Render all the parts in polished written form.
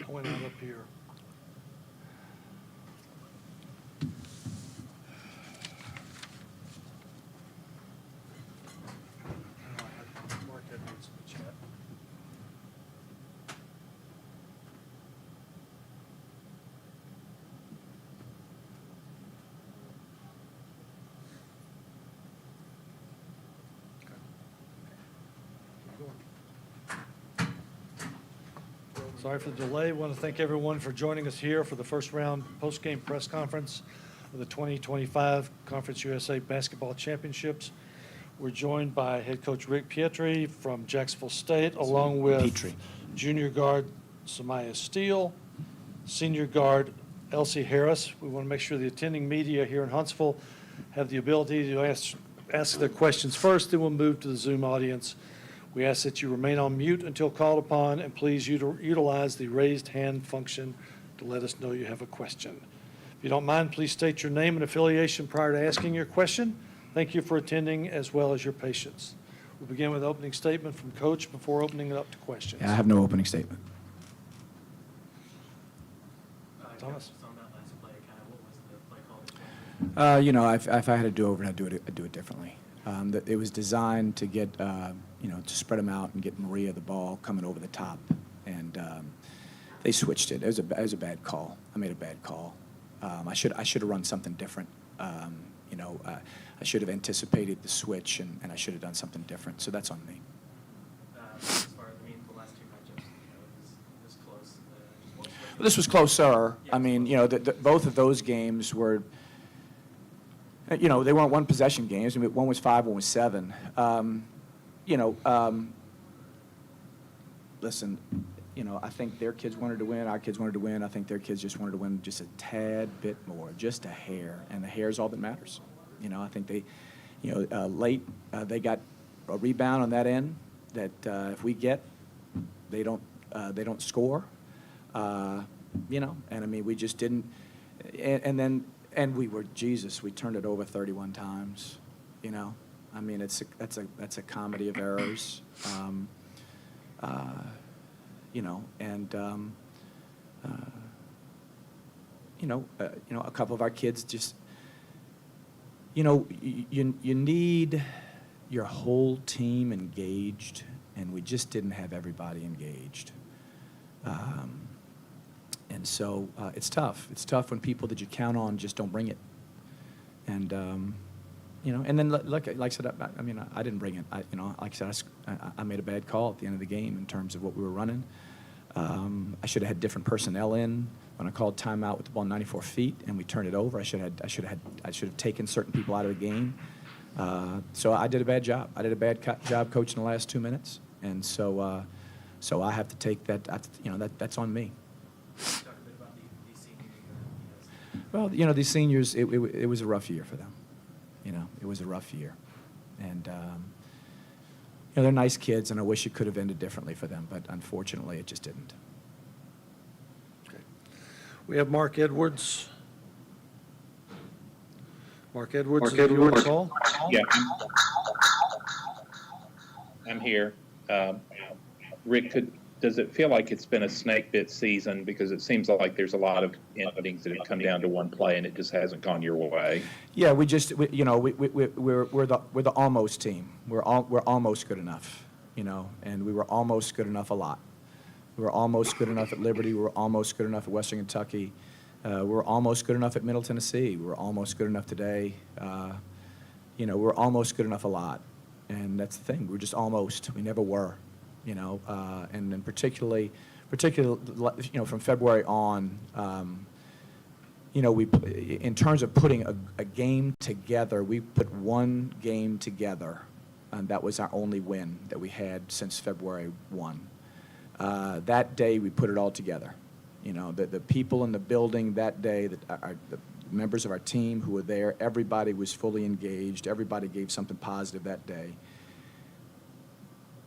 point out up here. Mark Edwards in the chat. Sorry for the delay. I want to thank everyone for joining us here for the first round post-game press conference of the 2025 Conference USA Basketball Championships. We're joined by head coach Rick Pietri from Jacksonville State, along with Petrie. junior guard Samaya Steele, senior guard Elsie Harris. We want to make sure the attending media here in Huntsville have the ability to ask their questions first, then we'll move to the Zoom audience. We ask that you remain on mute until called upon, and please utilize the raised hand function to let us know you have a question. If you don't mind, please state your name and affiliation prior to asking your question. Thank you for attending, as well as your patience. We'll begin with an opening statement from Coach before opening it up to questions. Yeah, I have no opening statement. Thomas? On that last play, kind of what was the play call? You know, if I had to do it over, I'd do it differently. It was designed to get, you know, to spread them out and get Maria the ball coming over the top, and they switched it. It was a bad call. I made a bad call. I should have run something different. You know, I should have anticipated the switch, and I should have done something different. So that's on me. As far as, I mean, the last two matchups, you know, it was close. Well, this was closer. I mean, you know, both of those games were. You know, they weren't one possession games. I mean, one was 5, one was 7. You know, listen, you know, I think their kids wanted to win. Our kids wanted to win. I think their kids just wanted to win just a tad bit more, just a hair. And the hair is all that matters. You know, I think they, you know, late they got a rebound on that end that if we get, they don't score. You know, and I mean, we just didn't. And then. And we turned it over 31 times, you know. I mean, that's a comedy of errors, you know, and you know, a couple of our kids just, you know, you need your whole team engaged, and we just didn't have everybody engaged. And so it's tough. It's tough when people that you count on just don't bring it. And, you know, and then like I said, I mean, I didn't bring it. You know, like I said, I made a bad call at the end of the game in terms of what we were running. I should have had different personnel in when I called timeout with the ball 94 feet and we turned it over. I should have taken certain people out of the game. So I did a bad job. I did a bad job coaching the last 2 minutes. And so, so I have to take that. You know, that's on me. Talk a bit about these seniors. Well, you know, these seniors, it was a rough year for them. You know, it was a rough year. And, you know, they're nice kids, and I wish it could have ended differently for them, but unfortunately it just didn't. Okay. We have Mark Edwards. Mark Edwards, is you on call? Yeah, I'm here. Rick, does it feel like it's been a snake bit season? Because it seems like there's a lot of innings that have come down to one play and it just hasn't gone your way. Yeah, you know, we're the almost team. We're almost good enough, you know, and we were almost good enough a lot. We were almost good enough at Liberty. We were almost good enough at Western Kentucky. We were almost good enough at Middle Tennessee. We were almost good enough today. You know, we're almost good enough a lot, and that's the thing. We're just almost. We never were. You know, and then particularly, you know, from February on, you know, in terms of putting a game together, we put one game together, and that was our only win that we had since February 1. That day, we put it all together. You know, the people in the building that day, the members of our team who were there, everybody was fully engaged. Everybody gave something positive that day.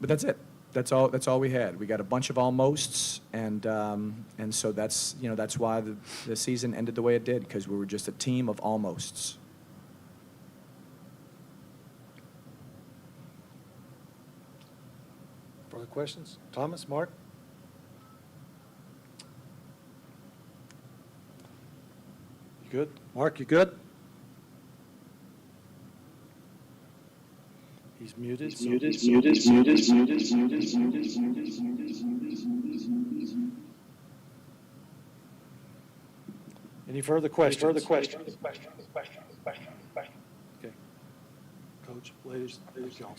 But that's it. That's all we had. We got a bunch of almosts, and so that's, you know, that's why the season ended the way it did, because we were just a team of almosts. Further questions? Thomas, Mark? Good. Mark, you good? He's muted. Any further questions? Okay. Coach, ladies, thank y'all.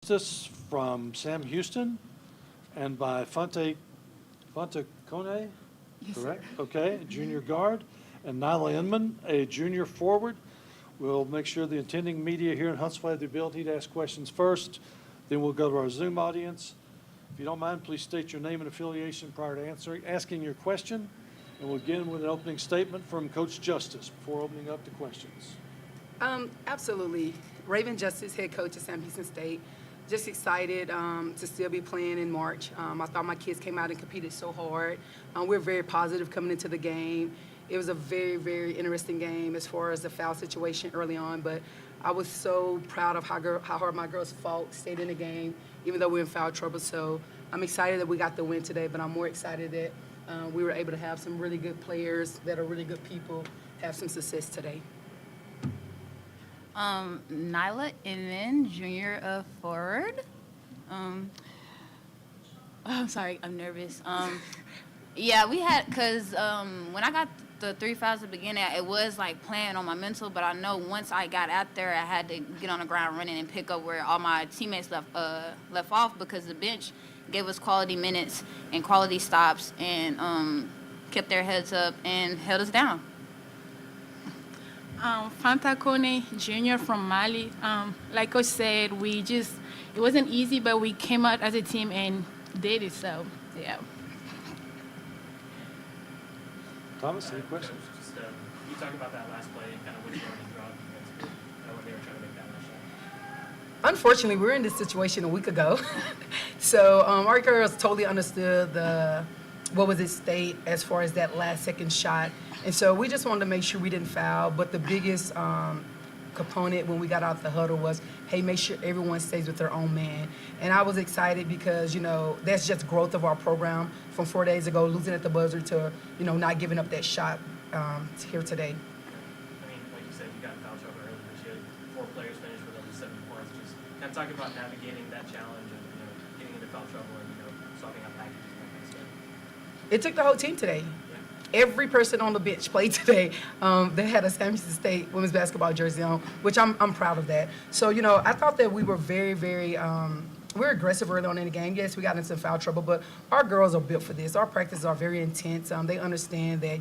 This from Sam Houston and by Fonte Cone, correct? Okay, junior guard, and Nyla Inman, a junior forward. We'll make sure the attending media here in Huntsville have the ability to ask questions first. Then we'll go to our Zoom audience. If you don't mind, please state your name and affiliation prior to asking your question. And we'll begin with an opening statement from Coach Justice before opening up to questions. Absolutely. Raven Justice, head coach at Sam Houston State. Just excited to still be playing in March. I thought my kids came out and competed so hard. We're very positive coming into the game. It was a very, very interesting game as far as the foul situation early on, but I was so proud of how hard my girls fought, stayed in the game, even though we were in foul trouble. So I'm excited that we got the win today, but I'm more excited that we were able to have some really good players that are really good people have some success today. Nyla Inman, junior forward. I'm sorry, I'm nervous. Yeah, we had, because when I got the 3 fouls at the beginning, it was like playing on my mental, but I know once I got out there, I had to get on the ground running and pick up where all my teammates left off, because the bench gave us quality minutes and quality stops and kept their heads up and held us down. Fanta Kone Jr. from Mali. Like Coach said, it wasn't easy, but we came out as a team and did it, so, yeah. Thomas, any questions? Just, you talk about that last play and kind of what you wanted to draw defense, when they were trying to make that last shot. Unfortunately, we were in this situation a week ago. So our girls totally understood what was at stake as far as that last second shot. And so we just wanted to make sure we didn't foul. But the biggest component when we got out the huddle was, hey, make sure everyone stays with their own man. And I was excited because, that's just growth of our program from 4 days ago, losing at the buzzer to, not giving up that shot here today. I mean, like you said, you got in foul trouble earlier this year. 4 players finished with over 7 points. Just kind of talking about navigating that challenge of, getting into foul trouble and, swapping out packages and that kind of stuff. It took the whole team today. Every person on the bench played today. They had a Sam Houston State women's basketball jersey on, which I'm proud of that. So, I thought that we were very, very we were aggressive early on in the game. Yes, we got into some foul trouble, but our girls are built for this. Our practices are very intense. They understand that,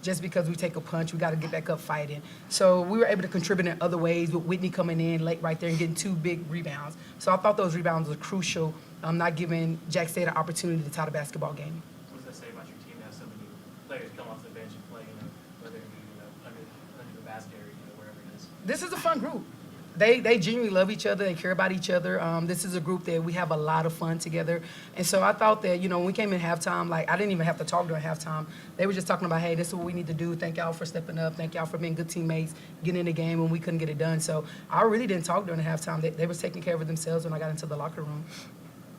just because we take a punch, we got to get back up fighting. So we were able to contribute in other ways with Whitney coming in late right there and getting 2 big rebounds. So I thought those rebounds were crucial, not giving Jack State an opportunity to tie the basketball game. What does that say about your team to have so many players come off the bench and play, whether it be under the basket or wherever it is? is? This is a fun group. They genuinely love each other. They care about each other. This is a group that we have a lot of fun together. And so I thought that, when we came in halftime, like, I didn't even have to talk during halftime. They were just talking about, hey, this is what we need to do. Thank y'all for stepping up. Thank y'all for being good teammates, getting in the game when we couldn't get it done. So I really didn't talk during the halftime. They was taking care of themselves when I got into the locker room.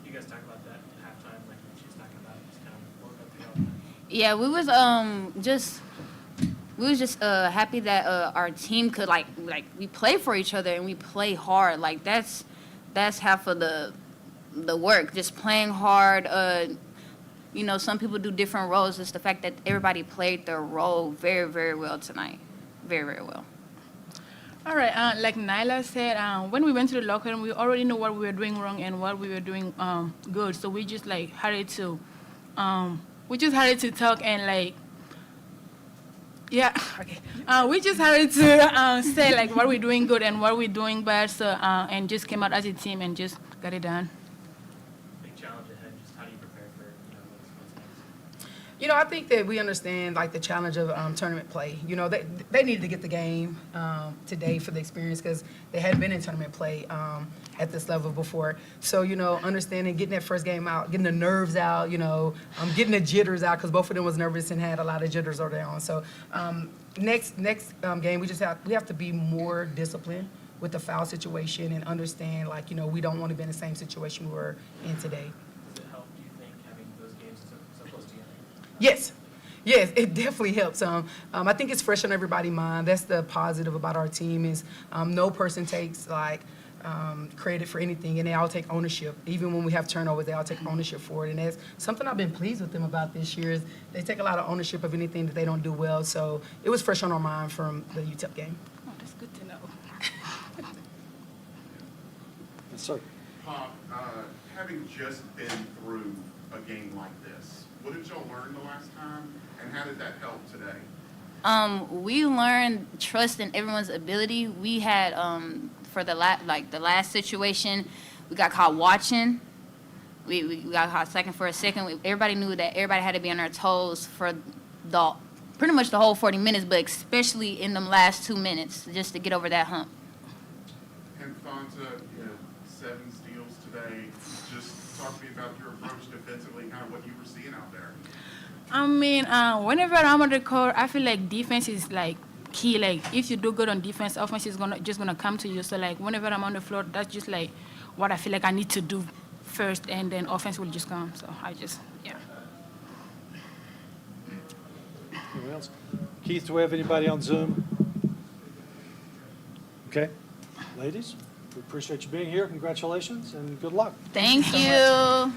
You guys talk about that at halftime, like what she's talking about, just kind of what about the halftime? Yeah, we was just happy that our team could like we play for each other and we play hard. Like that's half of the work. Just playing hard. Some people do different roles. It's the fact that everybody played their role very, very well tonight. Very, very well. All right, like Nyla said, when we went to the locker room, we already knew what we were doing wrong and what we were doing good. So we just had to talk and we just had to say what we're doing good and what we're doing bad. So and just came out as a team and just got it done. Big challenge ahead, just how do you prepare for, what's next? I think that we understand the challenge of tournament play. They needed to get the game today for the experience because they hadn't been in tournament play at this level before. So understanding, getting that first game out, getting the nerves out, getting the jitters out because both of them was nervous and had a lot of jitters early on. So next game we have to be more disciplined with the foul situation and understand we don't want to be in the same situation we were in today. Does it help, do you think, having those games so close together? Yes, it definitely helps. I think it's fresh on everybody's mind. That's the positive about our team is no person takes credit for anything, and they all take ownership. Even when we have turnovers, they all take ownership for it, and that's something I've been pleased with them about this year. Is they take a lot of ownership of anything that they don't do well. So it was fresh on our mind from the UTEP game. Oh, that's good to know. Yes, sir. Pop, having just been through a game like this, what did y'all learn the last time, and how did that help today? We learned trust in everyone's ability. We had for the last situation, we got caught watching. We got caught second for a second. Everybody knew that everybody had to be on their toes for pretty much the whole 40 minutes, but especially in them last 2 minutes just to get over that hump. And Fonta, 7 steals today. Just talk to me about your approach defensively, kind of what you were seeing out there. I mean, whenever I'm on the court, I feel like defense is key. If you do good on defense, offense is just gonna come to you. So whenever I'm on the floor, that's just what I feel like I need to do first, and then offense will just come. So Anyone else? Keith, do we have anybody on Zoom? Okay. Ladies, we appreciate you being here. Congratulations and good luck. Thank you.